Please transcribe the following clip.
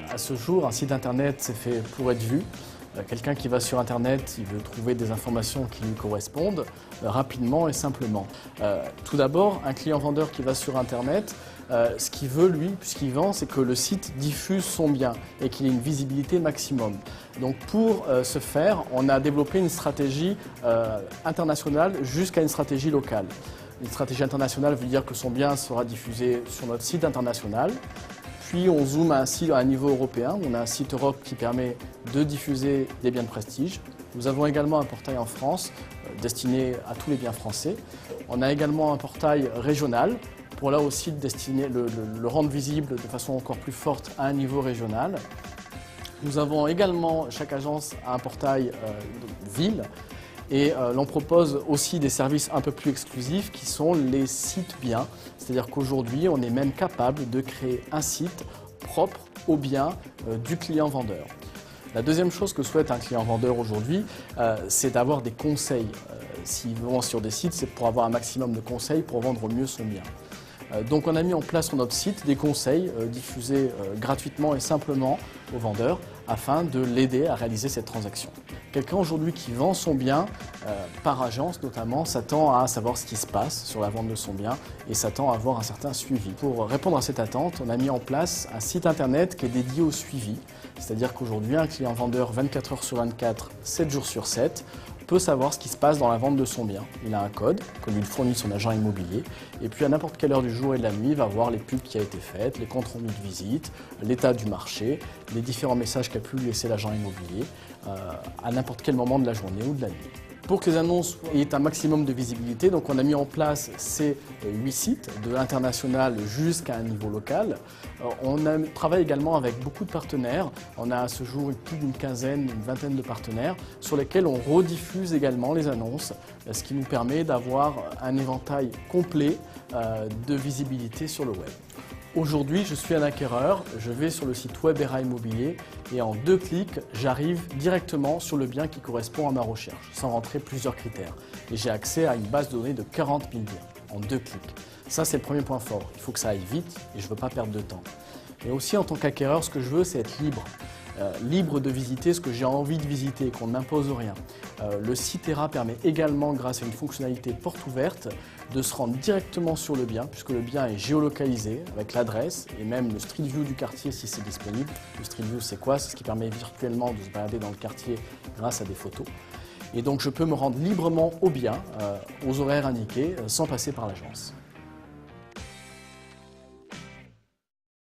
À ce jour, un site internet, c'est fait pour être vu. Quelqu'un qui va sur internet, il veut trouver des informations qui lui correspondent rapidement et simplement. Tout d'abord, un client-vendeur qui va sur internet, ce qu'il veut, lui, puisqu'il vend, c'est que le site diffuse son bien et qu'il ait une visibilité maximum. Donc pour ce faire, on a développé une stratégie internationale jusqu'à une stratégie locale. Une stratégie internationale veut dire que son bien sera diffusé sur notre site international. Puis on zoome à un niveau européen. On a un site Europe qui permet de diffuser des biens de prestige. Nous avons également un portail en France destiné à tous les biens français. On a également un portail régional pour là aussi le rendre visible de façon encore plus forte à un niveau régional. Nous avons également, chaque agence a un portail ville. Et l'on propose aussi des services un peu plus exclusifs qui sont les sites biens. C'est-à-dire qu'aujourd'hui, on est même capable de créer un site propre aux biens du client-vendeur. La deuxième chose que souhaite un client-vendeur aujourd'hui, c'est d'avoir des conseils. S'il vend sur des sites, c'est pour avoir un maximum de conseils pour vendre mieux son bien. Donc on a mis en place sur notre site des conseils diffusés gratuitement et simplement aux vendeurs afin de l'aider à réaliser cette transaction. Quelqu'un aujourd'hui qui vend son bien, par agence notamment, s'attend à savoir ce qui se passe sur la vente de son bien et s'attend à avoir un certain suivi. Pour répondre à cette attente, on a mis en place un site internet qui est dédié au suivi. C'est-à-dire qu'aujourd'hui, un client vendeur 24 heures sur 24, 7 jours sur 7, peut savoir ce qui se passe dans la vente de son bien. Il a un code que lui fournit son agent immobilier et puis à n'importe quelle heure du jour et de la nuit, il va voir les pubs qui ont été faites, les comptes rendus de visite, l'état du marché, les différents messages qu'a pu lui laisser l'agent immobilier à n'importe quel moment de la journée ou de la nuit. Pour que les annonces aient un maximum de visibilité, donc on a mis en place ces 8 sites, de l'international jusqu'à un niveau local. On travaille également avec beaucoup de partenaires. On a à ce jour plus d'une quinzaine, une vingtaine de partenaires sur lesquels on rediffuse également les annonces, ce qui nous permet d'avoir un éventail complet de visibilité sur le web. Aujourd'hui, je suis un acquéreur, je vais sur le site web Era Immobilier et en 2 clics, j'arrive directement sur le bien qui correspond à ma recherche, sans rentrer plusieurs critères. Et j'ai accès à une base de données de 40 000 biens en 2 clics. Ça, c'est le premier point fort. Il faut que ça aille vite et je ne veux pas perdre de temps. Et aussi, en tant qu'acquéreur, ce que je veux, c'est être libre. Libre de visiter ce que j'ai envie de visiter, qu'on ne m'impose rien. Le site Era permet également, grâce à une fonctionnalité porte ouverte, de se rendre directement sur le bien, puisque le bien est géolocalisé avec l'adresse et même le Street View du quartier si c'est disponible. Le Street View, c'est quoi? C'est ce qui permet virtuellement de se balader dans le quartier grâce à des photos. Et donc je peux me rendre librement au bien, aux horaires indiqués, sans passer par l'agence.